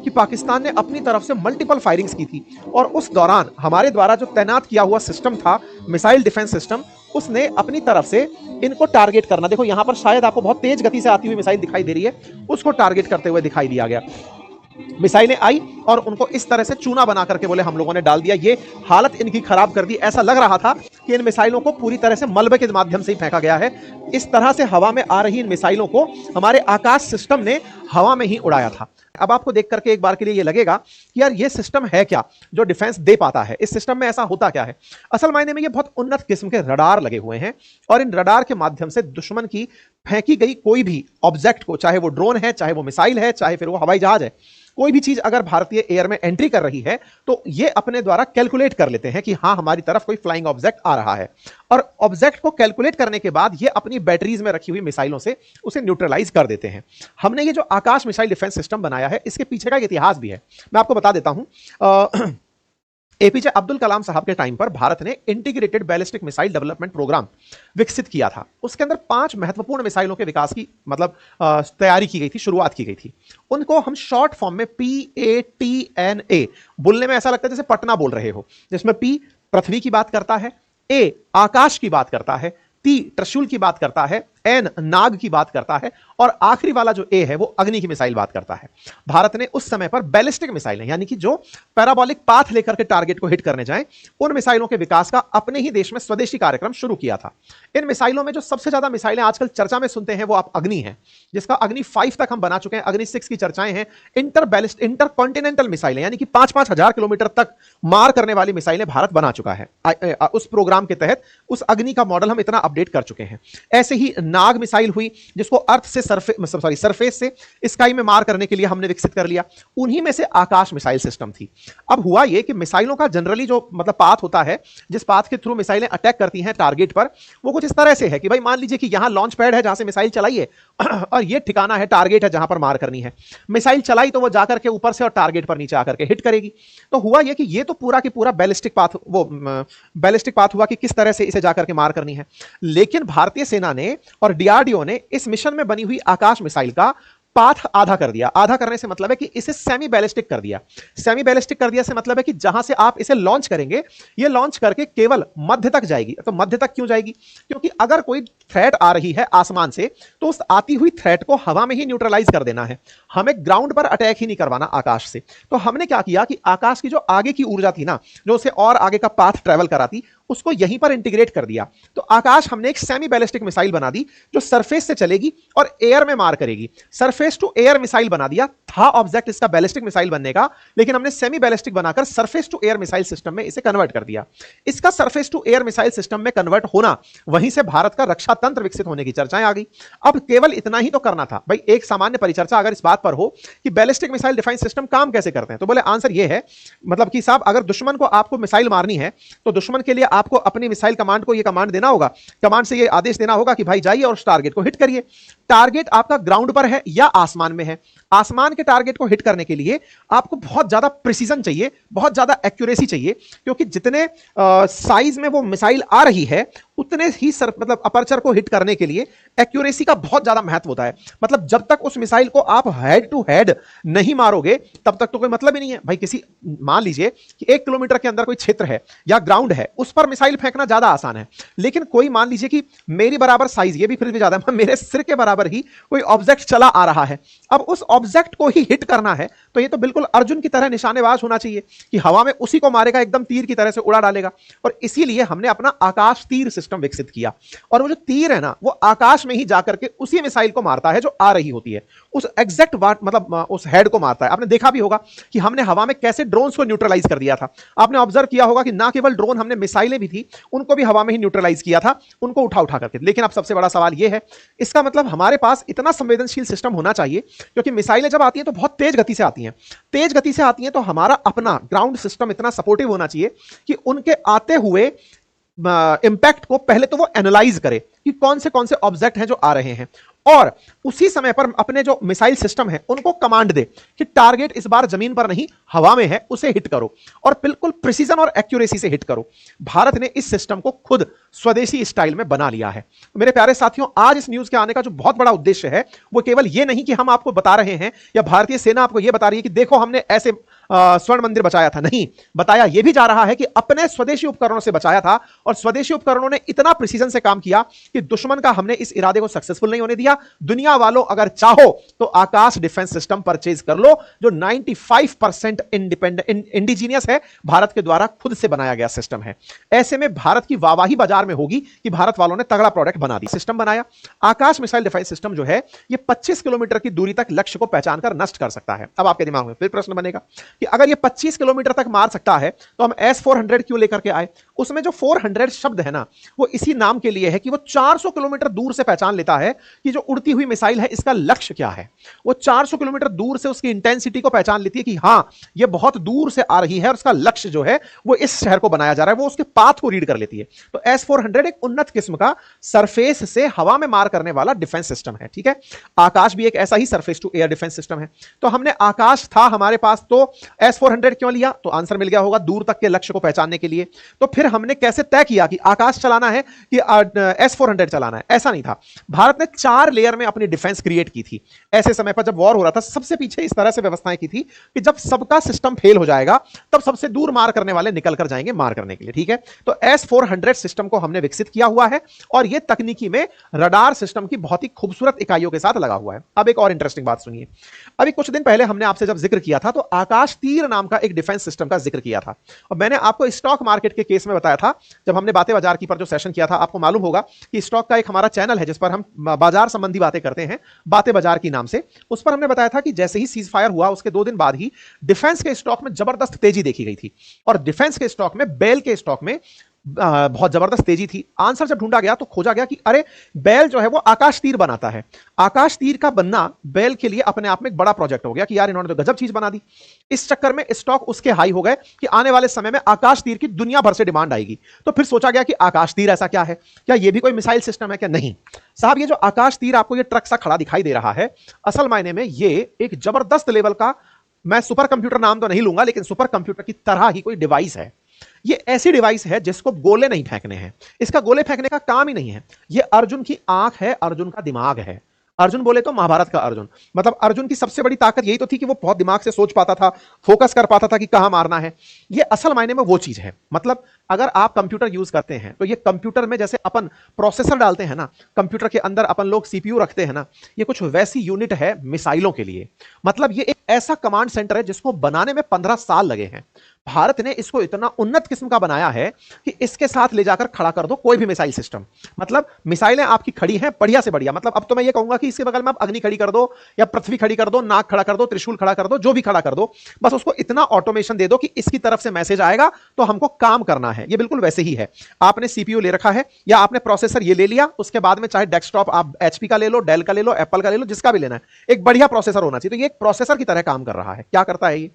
कि पाकिस्तान ने अपनी तरफ से मल्टीपल फायरिंग्स की थी और उस दौरान हमारे द्वारा जो तैनात किया हुआ सिस्टम था, मिसाइल डिफेंस सिस्टम, उसने अपनी तरफ से इनको टारगेट करना, देखो यहां पर शायद आपको बहुत तेज गति से आती हुई मिसाइल दिखाई दे रही है, उसको टारगेट करते हुए दिखाई दिया गया। मिसाइलें आई और उनको इस तरह से चूना बना करके बोले हम लोगों ने डाल दिया। ये हालत इनकी खराब कर दी, ऐसा लग रहा था कि इन मिसाइलों को पूरी तरह से मलबे के माध्यम से ही फेंका गया है। इस तरह से हवा में आ रही इन मिसाइलों को हमारे आकाश सिस्टम ने हवा में ही उड़ाया था। अब आपको देख करके एक बार के लिए ये लगेगा कि यार ये सिस्टम है क्या जो डिफेंस दे पाता है, इस सिस्टम में ऐसा होता क्या है। असल मायने में ये बहुत उन्नत किस्म के रडार लगे हुए हैं और इन रडार के माध्यम से दुश्मन की फेंकी गई कोई भी ऑब्जेक्ट को, चाहे वो ड्रोन है, चाहे वो मिसाइल है, चाहे फिर वो हवाई जहाज है, कोई भी चीज अगर भारतीय एयर में एंट्री कर रही है तो ये अपने द्वारा कैलकुलेट कर लेते हैं कि हां हमारी तरफ कोई फ्लाइंग ऑब्जेक्ट आ रहा है, और ऑब्जेक्ट को कैलकुलेट करने के बाद ये अपनी बैटरीज में रखी हुई मिसाइलों से उसे न्यूट्रलाइज कर देते हैं। हमने ये जो आकाश मिसाइल डिफेंस सिस्टम बनाया है, इसके पीछे का एक इतिहास भी है, मैं आपको बता देता हूं। एपीजे अब्दुल कलाम साहब के टाइम पर भारत ने integrated ballistic missile development programme विकसित किया था। उसके अंदर 5 महत्वपूर्ण मिसाइलों के विकास की तैयारी की गई थी, शुरुआत की गई थी। उनको हम शॉर्ट फॉर्म में PATNA, बोलने में ऐसा लगता है जैसे पटना बोल रहे हो, जिसमें P पृथ्वी की बात करता है, A आकाश की बात करता है, T त्रिशूल की बात करता है, N नाग की बात करता है, और आखिरी वाला जो A है वो अग्नि की मिसाइल बात करता है। भारत ने उस समय पर बैलिस्टिक मिसाइलें, यानी कि जो पैराबोलिक पाथ लेकर के टारगेट को हिट करने जाएं, उन मिसाइलों के विकास का अपने ही देश में स्वदेशी कार्यक्रम शुरू किया था। इन मिसाइलों में जो सबसे ज्यादा मिसाइलें आजकल चर्चा में सुनते हैं वो आप अग्नि है, जिसका अग्नि 5 तक हम बना चुके हैं, अग्नि 6 की चर्चाएं हैं। इंटर कॉन्टिनेंटल मिसाइलें, यानी कि 5-5 हजार किलोमीटर तक मार करने वाली मिसाइलें भारत बना चुका है। उस प्रोग्राम के तहत उस अग्नि का मॉडल हम इतना अपडेट कर चुके हैं। ऐसे ही नाग मिसाइल हुई, जिसको अर्थ से सरफेस से स्काई में मार करने के लिए हमने विकसित कर लिया। उन्हीं में से आकाश मिसाइल सिस्टम थी। अब हुआ यह कि मिसाइलों का जनरली जो पाथ होता है, जिस पाथ के थ्रू मिसाइलें अटैक करती हैं टारगेट पर, वो कुछ इस तरह से है कि भाई मान लीजिए कि यहां लॉन्च पैड है जहां से मिसाइल चलाई है और ये ठिकाना है, टारगेट है जहां पर मार करनी है। मिसाइल चलाई तो वो जाकर के ऊपर से और टारगेट पर नीचे आकर के हिट करेगी। तो हुआ यह कि ये तो पूरा की पूरा बैलिस्टिक पाथ हुआ कि किस तरह से इसे जाकर के मार करनी है। लेकिन भारतीय सेना ने और डीआरडीओ ने इस मिशन में बनी हुई आकाश मिसाइल का पाथ आधा कर दिया। आधा करने से मतलब है कि इसे सेमी बैलिस्टिक कर दिया। सेमी बैलिस्टिक कर दिया से मतलब है कि जहां से आप इसे लॉन्च करेंगे, ये लॉन्च करके केवल मध्य तक जाएगी। तो मध्य तक क्यों जाएगी? क्योंकि अगर कोई थ्रेट आ रही है आसमान से, तो उस आती हुई थ्रेट को हवा में ही न्यूट्रलाइज कर देना है। हमें ग्राउंड पर अटैक ही नहीं करवाना आकाश से। तो हमने क्या किया कि आकाश की जो आगे की ऊर्जा थी ना, जो उसे और आगे का पाथ ट्रेवल कराती, उसको यहीं पर इंटीग्रेट कर दिया। तो आकाश हमने एक सेमी बैलिस्टिक मिसाइल बना दी जो सरफेस से चलेगी और एयर में मार करेगी। सरफेस टू एयर मिसाइल बना दिया। था ऑब्जेक्ट इसका बैलिस्टिक मिसाइल बनने का, लेकिन हमने सेमी बैलिस्टिक बनाकर surface to air missile system में इसे कन्वर्ट कर दिया। इसका surface to air missile system में कन्वर्ट होना, वहीं से भारत का रक्षा तंत्र विकसित होने की चर्चाएं आ गई। अब केवल इतना ही तो करना था भाई। एक सामान्य परिचर्चा अगर इस बात पर हो कि बैलिस्टिक मिसाइल डिफेंस सिस्टम काम कैसे करते हैं, तो बोले आंसर यह है, मतलब कि साहब अगर दुश्मन को आपको मिसाइल मारनी है तो दुश्मन के लिए आपको अपनी मिसाइल कमांड को यह कमांड देना होगा, कमांड से यह आदेश देना होगा कि भाई जाइए और उस टारगेट को हिट करिए। टारगेट आपका ग्राउंड पर है या आसमान में है। आसमान के टारगेट को हिट करने के लिए आपको बहुत ज्यादा प्रिसीजन चाहिए, बहुत ज्यादा एक्यूरेसी चाहिए, क्योंकि जितने साइज में वो मिसाइल आ रही है उतने ही अपर्चर को हिट करने के लिए एक्यूरेसी का बहुत ज्यादा महत्व होता है। मतलब जब तक उस मिसाइल को आप हेड टू हेड नहीं मारोगे तब तक तो कोई मतलब ही नहीं है भाई। किसी मान लीजिए कि 1 किलोमीटर के अंदर कोई क्षेत्र है या ग्राउंड है, उस पर मिसाइल फेंकना ज्यादा आसान है। लेकिन कोई मान लीजिए कि मेरी बराबर साइज, ये भी फिर भी ज्यादा, मेरे सिर के बराबर ही कोई ऑब्जेक्ट चला आ रहा है, अब उस ऑब्जेक्ट को ही हिट करना है, तो ये तो बिल्कुल अर्जुन की तरह निशानेबाज होना चाहिए कि हवा में उसी को मारेगा, एकदम तीर की तरह से उड़ा डालेगा। और इसीलिए हमने अपना आकाश तीर सिस्टम विकसित किया। और वो जो तीर है ना, वो आकाश में ही जाकर के उसी मिसाइल को मारता है जो आ रही होती है, उस एग्जैक्ट उस हेड को मारता है। आपने देखा भी होगा कि हमने हवा में कैसे ड्रोन्स को न्यूट्रलाइज कर दिया था। आपने ऑब्जर्व किया होगा कि ना केवल ड्रोन, हमने मिसाइलें भी थी, उनको भी हवा में ही न्यूट्रलाइज किया था, उनको उठा उठा करके। लेकिन अब सबसे बड़ा सवाल यह है, इसका मतलब हमारे पास इतना संवेदनशील सिस्टम होना चाहिए, क्योंकि मिसाइलें जब आती हैं तो बहुत तेज गति से आती हैं। तेज गति से आती हैं तो हमारा अपना ग्राउंड सिस्टम इतना सपोर्टिव होना चाहिए कि उनके आते हुए इंपैक्ट को पहले तो वो एनालाइज करे कि कौन से ऑब्जेक्ट हैं जो आ रहे हैं। और उसी समय पर अपने जो मिसाइल सिस्टम है उनको कमांड दे कि टारगेट इस बार जमीन पर नहीं हवा में है, उसे हिट करो और बिल्कुल प्रिसीजन और एक्यूरेसी से हिट करो। भारत ने इस सिस्टम को खुद स्वदेशी स्टाइल में बना लिया है। मेरे प्यारे साथियों, आज इस न्यूज के आने का जो बहुत बड़ा उद्देश्य है वो केवल ये नहीं कि हम आपको बता रहे हैं या भारतीय सेना आपको यह बता रही है कि देखो हमने ऐसे स्वर्ण मंदिर बचाया था, नहीं, बताया यह भी जा रहा है कि अपने स्वदेशी उपकरणों से बचाया था और स्वदेशी उपकरणों ने इतना प्रिसीजन से काम किया कि दुश्मन का हमने इस इरादे को सक्सेसफुल नहीं होने दिया। दुनिया वालों, अगर चाहो तो आकाश डिफेंस सिस्टम परचेज कर लो जो 95% इंडिजीनियस है, भारत के द्वारा खुद से बनाया गया सिस्टम है। ऐसे में भारत की वाहवाही बाजार में होगी कि भारत वालों ने तगड़ा प्रोडक्ट बना दिया, सिस्टम बनाया। आकाश मिसाइल डिफेंस सिस्टम जो है ये 25 किलोमीटर की दूरी तक लक्ष्य को पहचान कर नष्ट कर सकता है। अब आपके दिमाग में फिर प्रश्न बनेगा कि अगर ये 25 किलोमीटर तक मार सकता है तो हम S-400 क्यों लेकर के आए? उसमें जो 400 शब्द है ना, वो इसी नाम के लिए है कि वो 400 किलोमीटर दूर से पहचान लेता है कि जो उड़ती हुई मिसाइल है इसका लक्ष्य क्या है। वो 400 किलोमीटर दूर से उसकी इंटेंसिटी को पहचान लेती है कि हां ये बहुत दूर से आ रही है और उसका लक्ष्य जो है वो इस शहर को बनाया जा रहा है, वो उसके पाथ को रीड कर लेती है। तो S-400 एक उन्नत किस्म का सरफेस से हवा में मार करने वाला डिफेंस सिस्टम है। ठीक है, आकाश भी एक ऐसा ही surface to air defence system है। तो हमने आकाश था हमारे पास, तो S-400 क्यों लिया? तो आंसर मिल गया होगा, दूर तक के लक्ष्य को पहचानने के लिए। तो फिर हमने कैसे तय किया कि आकाश चलाना है कि S-400 चलाना है? ऐसा नहीं था। भारत ने 4 लेयर में अपनी डिफेंस क्रिएट की थी। ऐसे समय पर जब वॉर हो रहा था, सबसे पीछे इस तरह से व्यवस्थाएं की थी कि जब सबका सिस्टम फेल हो जाएगा तब सबसे दूर मार करने वाले निकल कर जाएंगे मार करने के लिए। ठीक है, तो S-400 सिस्टम को हमने विकसित किया हुआ है और यह तकनीकी में रडार सिस्टम की बहुत ही खूबसूरत इकाइयों के साथ लगा हुआ है। अब एक और इंटरेस्टिंग बात सुनिए। अभी कुछ दिन पहले हमने आपसे जब जिक्र किया था तो आकाश तीर नाम का एक डिफेंस सिस्टम का जिक्र किया था और मैंने आपको स्टॉक मार्केट के केस में बताया था। जब हमने बातें बाजार की पर जो सेशन किया था, आपको मालूम होगा कि स्टॉक का एक हमारा चैनल है जिस पर हम बाजार संबंधी बातें करते हैं, बातें बाजार की नाम से। उस पर हमने बताया था कि जैसे ही सीज फायर हुआ उसके 2 दिन बाद ही डिफेंस के स्टॉक में जबरदस्त तेजी देखी गई थी और डिफेंस के स्टॉक में, बेल के स्टॉक में बहुत जबरदस्त तेजी थी। आंसर जब ढूंढा गया तो खोजा गया कि अरे बेल जो है वो आकाश तीर बनाता है। आकाश तीर का बनना बेल के लिए अपने आप में एक बड़ा प्रोजेक्ट हो गया कि यार इन्होंने तो गजब चीज बना दी। इस चक्कर में स्टॉक उसके हाई हो गए कि आने वाले समय में आकाश तीर की दुनिया भर से डिमांड आएगी। तो फिर सोचा गया कि आकाश तीर ऐसा क्या है, क्या ये भी कोई मिसाइल सिस्टम है क्या? नहीं साहब, ये जो आकाश तीर आपको ये ट्रक सा खड़ा दिखाई दे रहा है, असल मायने में ये एक जबरदस्त लेवल का, मैं सुपर कंप्यूटर नाम तो नहीं लूंगा लेकिन सुपर कंप्यूटर की तरह ही कोई डिवाइस है। ये ऐसी डिवाइस है जिसको गोले नहीं फेंकने हैं, इसका गोले फेंकने का काम ही नहीं है। ये अर्जुन की आंख है, अर्जुन का दिमाग है। अर्जुन बोले तो महाभारत का अर्जुन, मतलब अर्जुन की सबसे बड़ी ताकत यही तो थी कि वो बहुत दिमाग से सोच पाता था, फोकस कर पाता था कि कहां मारना है। ये असल मायने में वो चीज है। मतलब अगर आप कंप्यूटर यूज करते हैं तो ये कंप्यूटर में जैसे अपन प्रोसेसर डालते हैं ना, कंप्यूटर के अंदर अपन लोग सीपीयू रखते हैं ना, ये कुछ वैसी यूनिट है मिसाइलों के लिए। मतलब ये एक ऐसा कमांड सेंटर है जिसको बनाने में 15 साल लगे हैं। भारत ने इसको इतना उन्नत किस्म का बनाया है कि इसके साथ ले जाकर खड़ा कर दो कोई भी मिसाइल सिस्टम। मतलब मिसाइलें आपकी खड़ी हैं बढ़िया से बढ़िया। मतलब अब तो मैं ये कहूंगा कि इसके बगल में आप अग्नि खड़ी कर दो या पृथ्वी खड़ी कर दो, नाग खड़ा कर दो, त्रिशूल खड़ा कर दो, जो भी खड़ा कर दो, बस उसको इतना ऑटोमेशन दे दो कि इसकी तरफ से मैसेज आएगा तो हमको काम करना है। ये बिल्कुल वैसे ही है। आपने सीपीयू ले रखा है या आपने प्रोसेसर ये ले लिया, उसके बाद में चाहे डेस्कटॉप आप एचपी का ले लो, डेल का ले लो, एप्पल का ले लो, जिसका भी लेना है, एक बढ़िया प्रोसेसर होना चाहिए। तो ये एक प्रोसेसर की तरह काम कर रहा है। क्या करता है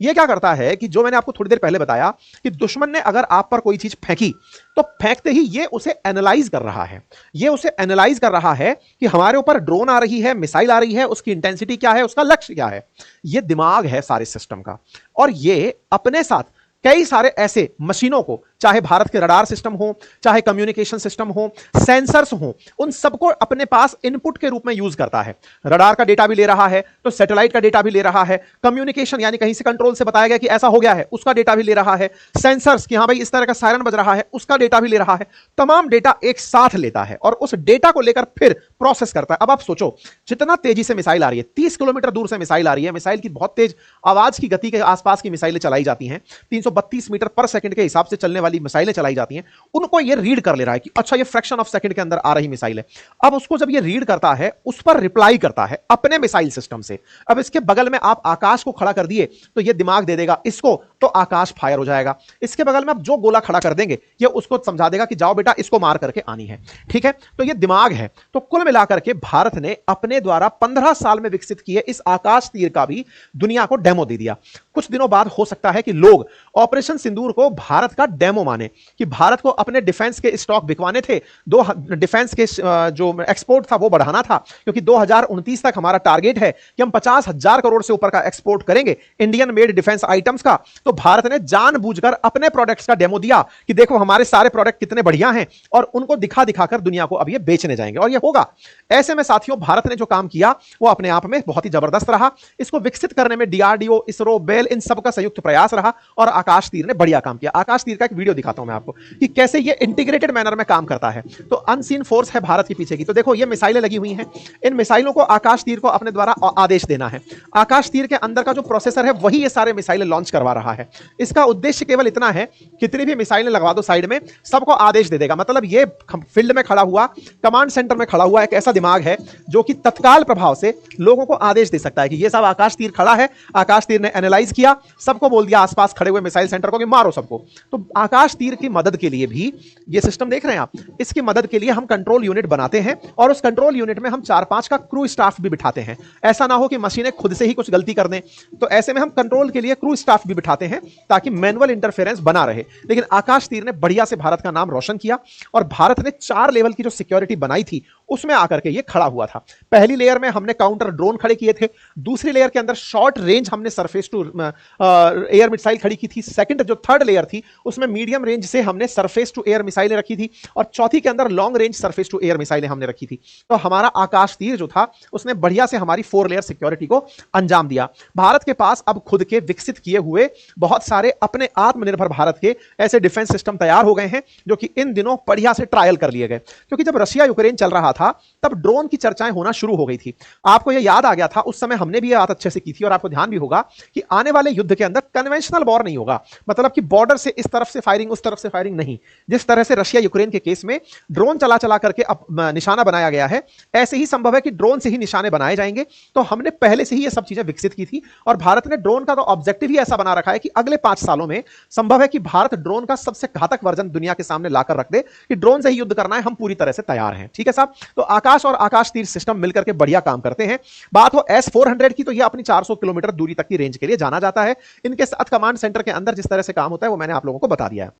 ये क्या करता है कि जो मैंने आपको थोड़ी देर पहले बताया कि दुश्मन ने अगर आप पर कोई चीज फेंकी तो फेंकते ही ये उसे एनालाइज कर रहा है। ये उसे एनालाइज कर रहा है कि हमारे ऊपर ड्रोन आ रही है, मिसाइल आ रही है, उसकी इंटेंसिटी क्या है, उसका लक्ष्य क्या है। ये दिमाग है सारे सिस्टम का। और ये अपने साथ कई सारे ऐसे मशीनों को, चाहे भारत के रडार सिस्टम हो, चाहे कम्युनिकेशन सिस्टम हो, सेंसर्स हो, उन सबको अपने पास इनपुट के रूप में यूज करता है। रडार का डेटा भी ले रहा है तो सैटेलाइट का डेटा भी ले रहा है, कम्युनिकेशन यानी कहीं से कंट्रोल से बताया गया कि ऐसा हो गया है उसका डेटा भी ले रहा है, सेंसर्स कि हां भाई इस तरह का सायरन बज रहा है उसका डेटा भी ले रहा है। तमाम डेटा एक साथ लेता है और उस डेटा को लेकर फिर प्रोसेस करता है। अब आप सोचो जितना तेजी से मिसाइल आ रही है, 30 किलोमीटर दूर से मिसाइल आ रही है, मिसाइल की बहुत तेज आवाज की गति के आसपास की मिसाइलें चलाई जाती हैं, 332 मीटर पर सेकंड के हिसाब से चलने वाली मिसाइलें चलाई जाती हैं। उनको ये रीड कर ले रहा है कि अच्छा ये फ्रैक्शन ऑफ सेकंड के अंदर आ रही मिसाइल है। अब उसको जब ये रीड करता है उस पर रिप्लाई करता है अपने मिसाइल सिस्टम से। अब इसके बगल में आप आकाश को खड़ा कर दिए तो ये दिमाग दे देगा इसको, तो आकाश फायर हो जाएगा। इसके बगल में आप जो गोला खड़ा कर देंगे ये उसको समझा देगा कि जाओ बेटा इसको मार करके आनी है। ठीक है, तो ये दिमाग है। तो कुल मिलाकर के भारत ने अपने द्वारा 15 साल में विकसित किए इस आकाश तीर का भी दुनिया को डेमो दे दिया। कुछ दिनों बाद हो सकता है कि लोग ऑपरेशन सिंदूर को भारत का डेमो माने, कि भारत को अपने डिफेंस के स्टॉक बिकवाने थे, दो डिफेंस के जो एक्सपोर्ट था वो बढ़ाना था, क्योंकि 2029 तक हमारा टारगेट है कि हम 50,000 करोड़ से ऊपर का एक्सपोर्ट करेंगे इंडियन मेड डिफेंस आइटम्स का। तो भारत ने जानबूझकर अपने प्रोडक्ट्स का डेमो दिया कि देखो हमारे सारे प्रोडक्ट कितने बढ़िया हैं, और उनको दिखा दिखाकर दुनिया को अब ये बेचने जाएंगे, और ये होगा। ऐसे में साथियों भारत ने जो काम किया वो अपने आप में बहुत ही जबरदस्त रहा। इसको विकसित करने में डीआरडीओ, इसरो, बेल, इन सब का संयुक्त प्रयास रहा, और आकाश तीर ने बढ़िया काम किया। आकाश तीर का एक वीडियो दिखाता हूं मैं आपको कि कैसे ये इंटीग्रेटेड मैनर में काम करता है। तो अनसीन फोर्स है भारत के पीछे की। तो देखो ये मिसाइलें लगी हुई हैं, इन मिसाइलों को आकाश तीर को अपने द्वारा आदेश देना है। आकाश तीर के अंदर का जो प्रोसेसर है वही ये सारे मिसाइलें लॉन्च करवा रहा है। इसका उद्देश्य केवल इतना है, कितनी भी मिसाइलें लगवा दो साइड में, सबको आदेश दे देगा। मतलब ये फील्ड में खड़ा हुआ, कमांड सेंटर में खड़ा हुआ एक ऐसा दिमाग है जो कि तत्काल प्रभाव से लोगों को आदेश दे सकता है कि ये सब आकाश तीर खड़ा है। आकाश तीर ने एनालाइज किया, सबको बोल दिया आसपास खड़े हुए मिसाइल सेंटर को कि मारो सबको। तो आकाश तीर की मदद के लिए भी ये सिस्टम देख रहे हैं आप, इसकी मदद के लिए हम कंट्रोल यूनिट बनाते हैं, और उस कंट्रोल यूनिट में हम 4-5 का क्रू स्टाफ भी बिठाते हैं। ऐसा ना हो कि मशीनें खुद से ही कुछ गलती कर दें, तो ऐसे में हम कंट्रोल के लिए क्रू स्टाफ भी बिठाते हैं ताकि मैनुअल इंटरफेरेंस बना रहे। लेकिन आकाश तीर ने बढ़िया से भारत का नाम रोशन किया, और भारत ने 4 लेवल की जो सिक्योरिटी बनाई थी उसमें आकर के ये खड़ा हुआ था। पहली लेयर में हमने काउंटर ड्रोन खड़े किए थे, दूसरी लेयर के अंदर शॉर्ट रेंज हमने सरफेस टू एयर मिसाइल खड़ी की थी, सेकंड जो थर्ड लेयर थी उसमें मीडियम रेंज से हमने सरफेस टू एयर मिसाइलें रखी थी, और चौथी के अंदर long range surface to air मिसाइलें हमने रखी थी। तो हमारा आकाश तीर जो था उसने बढ़िया से हमारी 4 लेयर सिक्योरिटी को अंजाम दिया। भारत के पास अब खुद के विकसित किए हुए बहुत सारे अपने आत्मनिर्भर भारत के ऐसे डिफेंस सिस्टम तैयार हो गए हैं जो कि इन दिनों बढ़िया से ट्रायल कर लिए गए। क्योंकि जब रशिया यूक्रेन चल रहा था तब ड्रोन की चर्चाएं होना शुरू हो गई थी। आपको यह याद आ गया था, उस समय हमने भी ये बात अच्छे से की थी, और आपको ध्यान भी होगा कि आने वाले युद्ध के अंदर कन्वेंशनल वॉर नहीं होगा, मतलब कि बॉर्डर से इस तरफ से फायरिंग उस तरफ से फायरिंग नहीं। जिस तरह से रशिया यूक्रेन के केस में ड्रोन चला चला करके अब निशाना बनाया गया है, ऐसे ही संभव है कि ड्रोन से ही निशाने बनाए जाएंगे। तो हमने पहले से ही ये सब चीजें विकसित की थी, और भारत ने ड्रोन का तो ऑब्जेक्टिव ही ऐसा बना रखा है कि अगले 5 सालों में संभव है कि भारत ड्रोन का सबसे घातक वर्जन दुनिया के सामने लाकर रख दे कि ड्रोन से ही युद्ध करना है, हम पूरी तरह से तैयार हैं। ठीक है साहब। तो आकाश और आकाश तीर सिस्टम मिलकर के बढ़िया काम करते हैं। बात हो S-400 की, तो ये अपनी 400 किलोमीटर दूरी तक की रेंज के लिए जाना जाता है। इनके साथ कमांड सेंटर के अंदर जिस तरह से काम होता है वो मैंने आप लोगों को बता दिया है।